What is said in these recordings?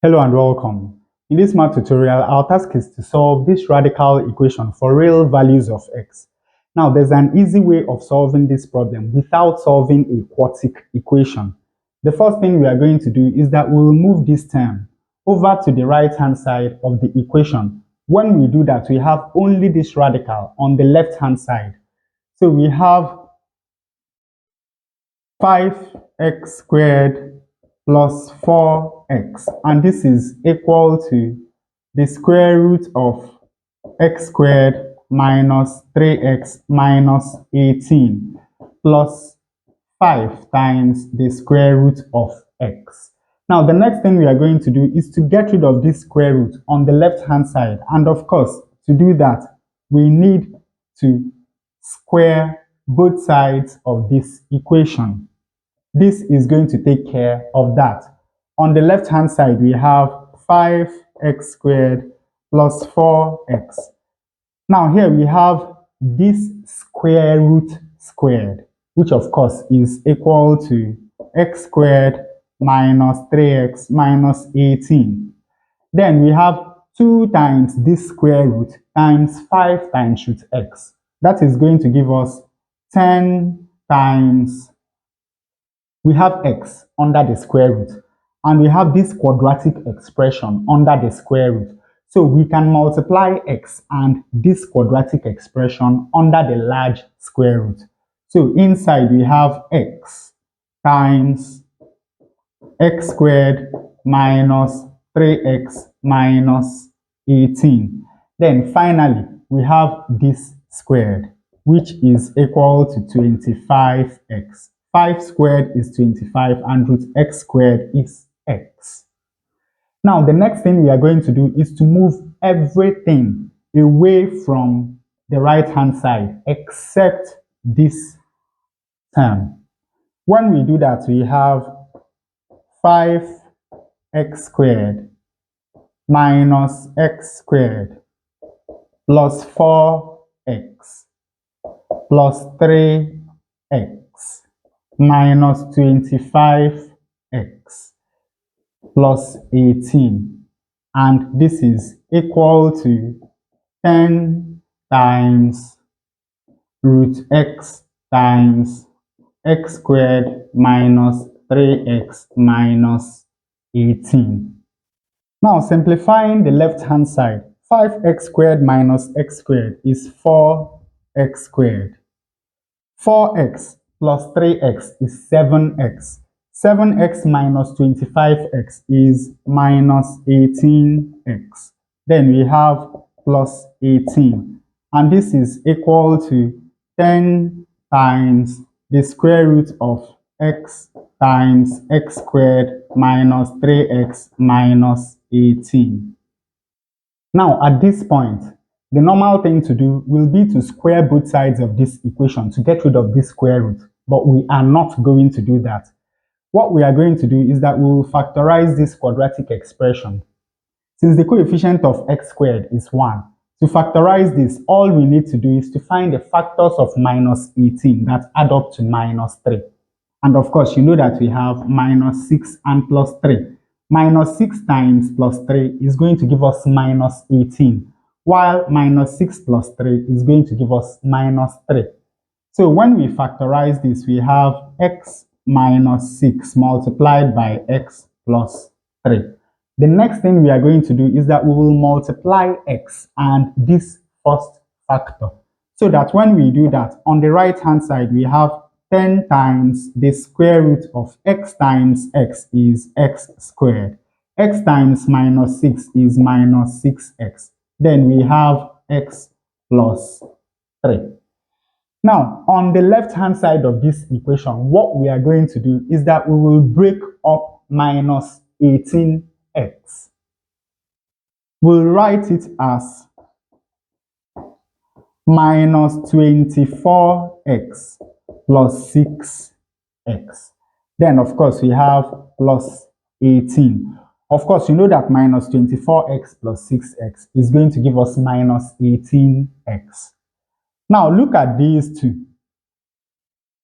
Hello and welcome. In this math tutorial, our task is to solve this radical equation for real values of x. Now, there's an easy way of solving this problem without solving a quadratic equation. The first thing we are going to do is that we'll move this term over to the right-hand side of the equation. When we do that, we have only this radical on the left-hand side. So we have 5x squared plus 4x, and this is equal to the square root of x squared minus 3x minus 18 plus 5 times the square root of x. Now, the next thing we are going to do is to get rid of this square root on the left-hand side, and of course, to do that, we need to square both sides of this equation. This is going to take care of that. On the left-hand side, we have 5x squared plus 4x. Now here we have this square root squared, which of course is equal to x squared minus 3x minus 18. Then we have 2 times this square root times 5 times root x. That is going to give us 10 times, we have x under the square root, and we have this quadratic expression under the square root. So we can multiply x and this quadratic expression under the large square root. So inside we have x times x squared minus 3x minus 18. Then finally, we have this squared, which is equal to 25x. 5 squared is 25 and root x squared is x. Now, the next thing we are going to do is to move everything away from the right-hand side except this term. When we do that, we have 5x squared minus x squared plus 4x plus 3x minus 25x plus 18, and this is equal to 10 times root x times x squared minus 3x minus 18. Now, simplifying the left-hand side, 5x squared minus x squared is 4x squared. 4x plus 3x is 7x. 7x minus 25x is minus 18x. Then we have plus 18. And this is equal to 10 times the square root of x times x squared minus 3x minus 18. Now, at this point, the normal thing to do will be to square both sides of this equation to get rid of this square root, but we are not going to do that. What we are going to do is that we will factorize this quadratic expression. Since the coefficient of x squared is 1, to factorize this, all we need to do is to find the factors of minus 18 that add up to minus 3. And of course, you know that we have minus 6 and plus 3. Minus 6 times plus 3 is going to give us minus 18, while minus 6 plus 3 is going to give us minus 3. So when we factorize this, we have x minus 6 multiplied by x plus 3. The next thing we are going to do is that we will multiply x and this first factor, so that when we do that, on the right-hand side, we have 10 times the square root of x times x is x squared. X times minus 6 is minus 6x. Then we have x plus 3. Now, on the left-hand side of this equation, what we are going to do is that we will break up minus 18x. We'll write it as minus 24x plus 6x. Then, of course, we have plus 18. Of course, you know that minus 24x plus 6x is going to give us minus 18x. Now, look at these two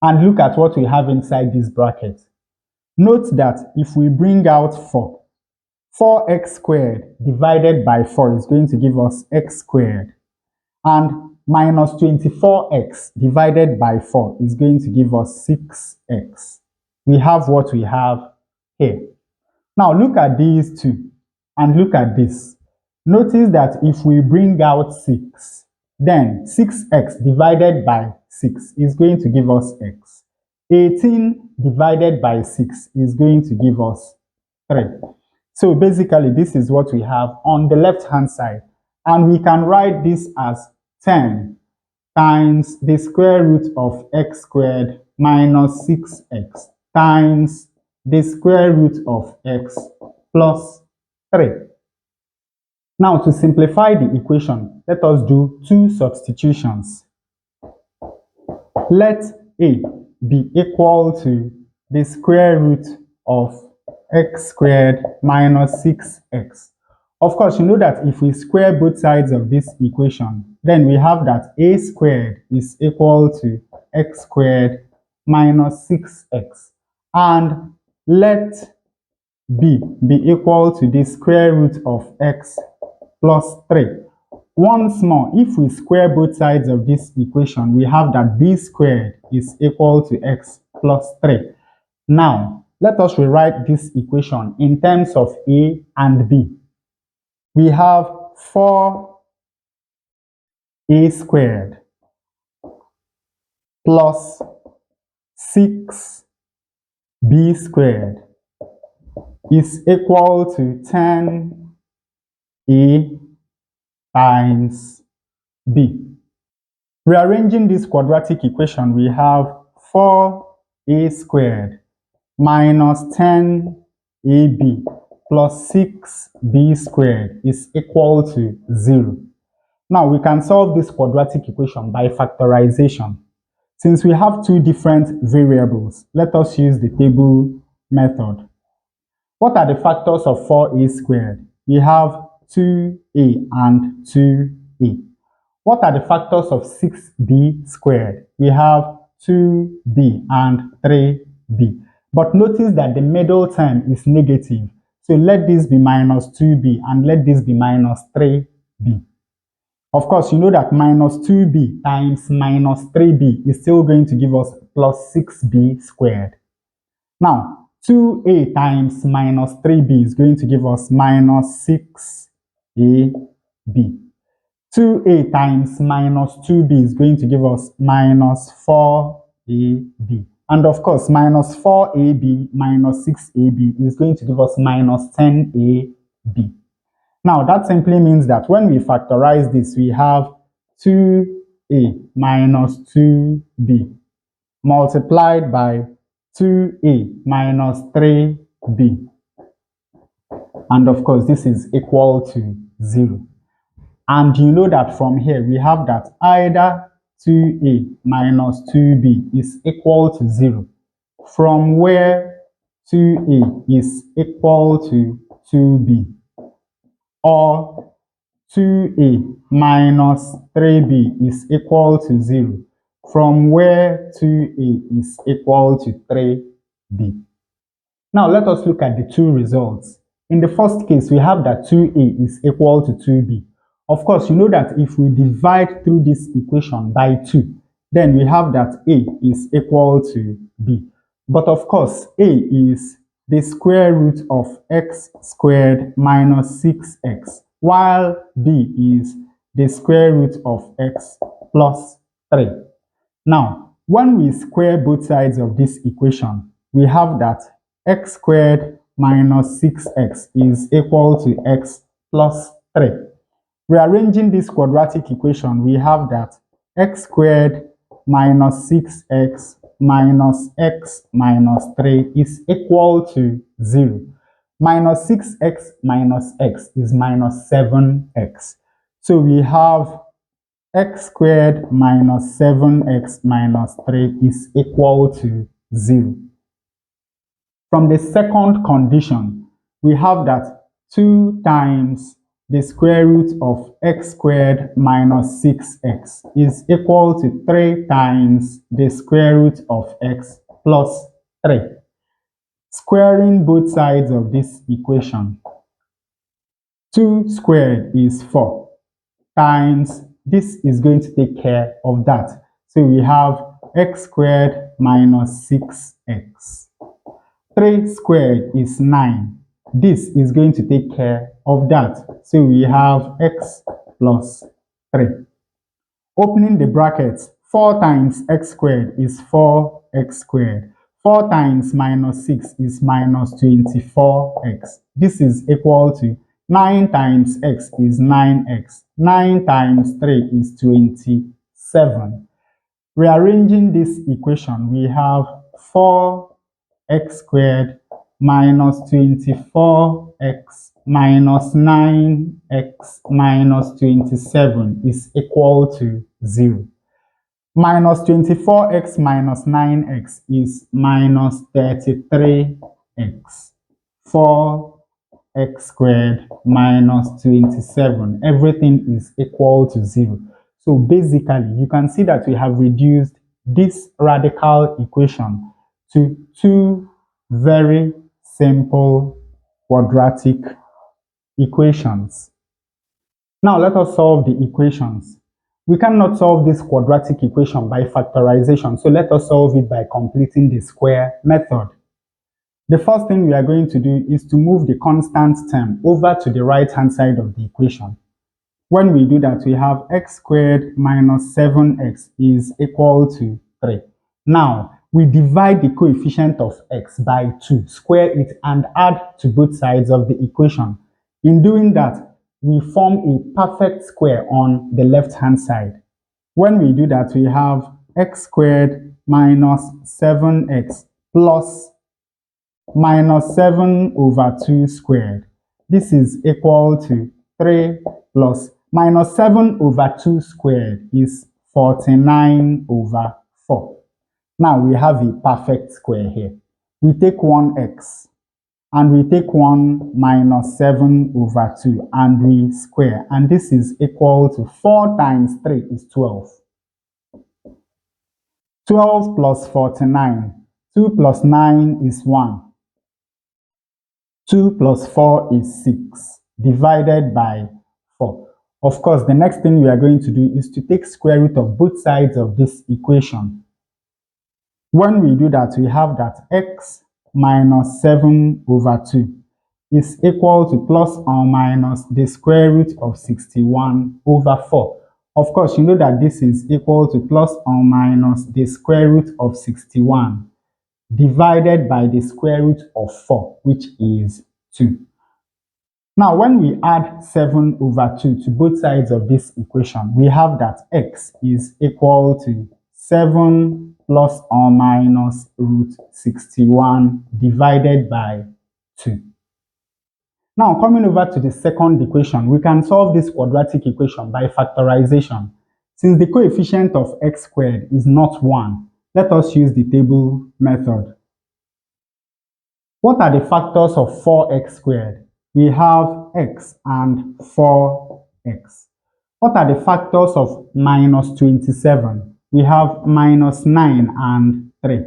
and look at what we have inside this bracket. Note that if we bring out 4, 4x squared divided by 4 is going to give us x squared. And minus 24x divided by 4 is going to give us 6x. We have what we have here. Now look at these two and look at this. Notice that if we bring out 6, then 6x divided by 6 is going to give us x. 18 divided by 6 is going to give us 3. So basically, this is what we have on the left-hand side. And we can write this as 10 times the square root of x squared minus 6x times the square root of x plus 3. Now, to simplify the equation, let us do two substitutions. Let a be equal to the square root of x squared minus 6x. Of course, you know that if we square both sides of this equation, then we have that a squared is equal to x squared minus 6x. And let b be equal to the square root of x plus 3. Once more, if we square both sides of this equation, we have that b squared is equal to x plus 3. Now, let us rewrite this equation in terms of a and b. We have 4a squared plus 6b squared is equal to 10a times b. Rearranging this quadratic equation, we have 4a squared minus 10ab plus 6b squared is equal to 0. Now we can solve this quadratic equation by factorization. Since we have two different variables, let us use the table method. What are the factors of 4a squared? We have 2a and 2a. What are the factors of 6b squared? We have 2b and 3b. But notice that the middle term is negative. So let this be minus 2b and let this be minus 3b. Of course, you know that minus 2b times minus 3b is still going to give us plus 6b squared. Now, 2a times minus 3b is going to give us minus 6ab. 2a times minus 2b is going to give us minus 4ab. And of course, minus 4ab minus 6ab is going to give us minus 10ab. Now, that simply means that when we factorize this, we have 2a minus 2b multiplied by 2a minus 3b. And of course, this is equal to 0. And you know that from here, we have that either 2a minus 2b is equal to 0, from where 2a is equal to 2b, or 2a minus 3b is equal to 0, from where 2a is equal to 3b. Now let us look at the two results. In the first case, we have that 2a is equal to 2b. Of course, you know that if we divide through this equation by 2, then we have that a is equal to b. But of course, a is the square root of x squared minus 6x, while b is the square root of x plus 3. Now, when we square both sides of this equation, we have that x squared minus 6x is equal to x plus 3. Rearranging this quadratic equation, we have that x squared minus 6x minus x minus 3 is equal to 0. Minus 6x minus x is minus 7x. So we have x squared minus 7x minus 3 is equal to 0. From the second condition, we have that 2 times the square root of x squared minus 6x is equal to 3 times the square root of x plus 3. Squaring both sides of this equation, 2 squared is 4 times, this is going to take care of that. So we have x squared minus 6x. 3 squared is 9. This is going to take care of that. So we have x plus 3. Opening the brackets, 4 times x squared is 4x squared. 4 times minus 6 is minus 24x. This is equal to 9 times x is 9x. 9 times 3 is 27. Rearranging this equation, we have 4x squared minus 24x minus 9x minus 27 is equal to 0. Minus 24x minus 9x is minus 33x. 4x squared minus 27. Everything is equal to 0. So basically, you can see that we have reduced this radical equation to two very simple quadratic equations. Now let us solve the equations. We cannot solve this quadratic equation by factorization, so let us solve it by completing the square method. The first thing we are going to do is to move the constant term over to the right-hand side of the equation. When we do that, we have x squared minus 7x is equal to 3. Now, we divide the coefficient of x by 2, square it, and add to both sides of the equation. In doing that, we form a perfect square on the left-hand side. When we do that, we have x squared minus 7x plus minus 7 over 2 squared. This is equal to 3 plus minus 7 over 2 squared is 49 over 4. Now we have a perfect square here. We take one x and we take 1 minus 7 over 2 and we square, and this is equal to 4 times 3 is 12. 12 plus 49. 2 plus 9 is 1. 2 plus 4 is 6 divided by 4. Of course, the next thing we are going to do is to take square root of both sides of this equation. When we do that, we have that x minus 7 over 2 is equal to plus or minus the square root of 61 over 4. Of course, you know that this is equal to plus or minus the square root of 61 divided by the square root of 4, which is 2. Now, when we add 7 over 2 to both sides of this equation, we have that x is equal to 7 plus or minus root 61 divided by 2. Now, coming over to the second equation, we can solve this quadratic equation by factorization. Since the coefficient of x squared is not 1, let us use the table method. What are the factors of 4x squared? We have x and 4x. What are the factors of minus 27? We have minus 9 and 3.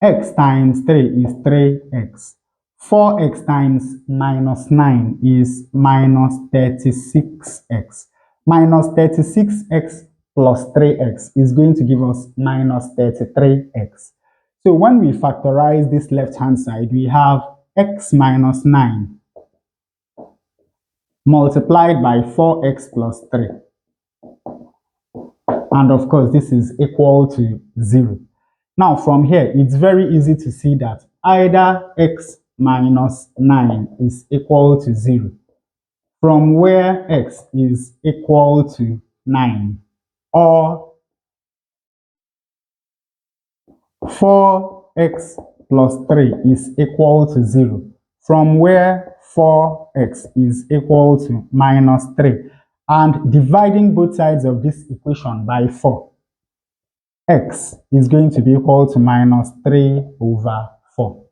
X times 3 is 3x. 4x times minus 9 is minus 36x. Minus 36x plus 3x is going to give us minus 33x. So when we factorize this left-hand side, we have x minus 9 multiplied by 4x plus 3. And of course, this is equal to 0. Now from here, it's very easy to see that either x minus 9 is equal to 0, from where x is equal to 9, or 4x plus 3 is equal to 0, from where 4x is equal to minus 3, and dividing both sides of this equation by 4, x is going to be equal to minus 3 over 4.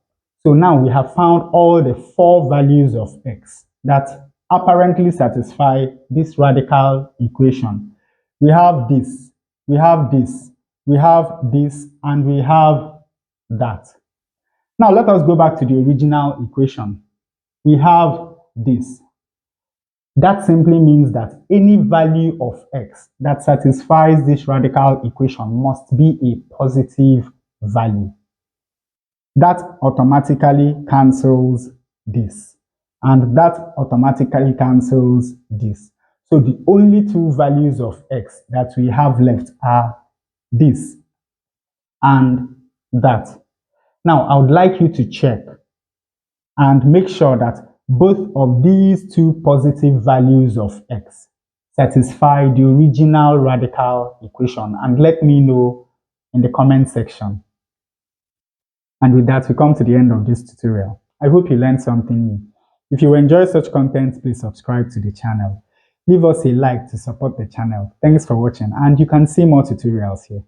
So now we have found all the 4 values of x that apparently satisfy this radical equation. We have this, we have this, we have this, and we have that. Now let us go back to the original equation. We have this. That simply means that any value of x that satisfies this radical equation must be a positive value. That automatically cancels this, and that automatically cancels this. So the only two values of x that we have left are this and that. Now, I would like you to check and make sure that both of these two positive values of x satisfy the original radical equation, and let me know in the comment section. And with that, we come to the end of this tutorial. I hope you learned something new. If you enjoy such content, please subscribe to the channel. Leave us a like to support the channel. Thanks for watching, and you can see more tutorials here.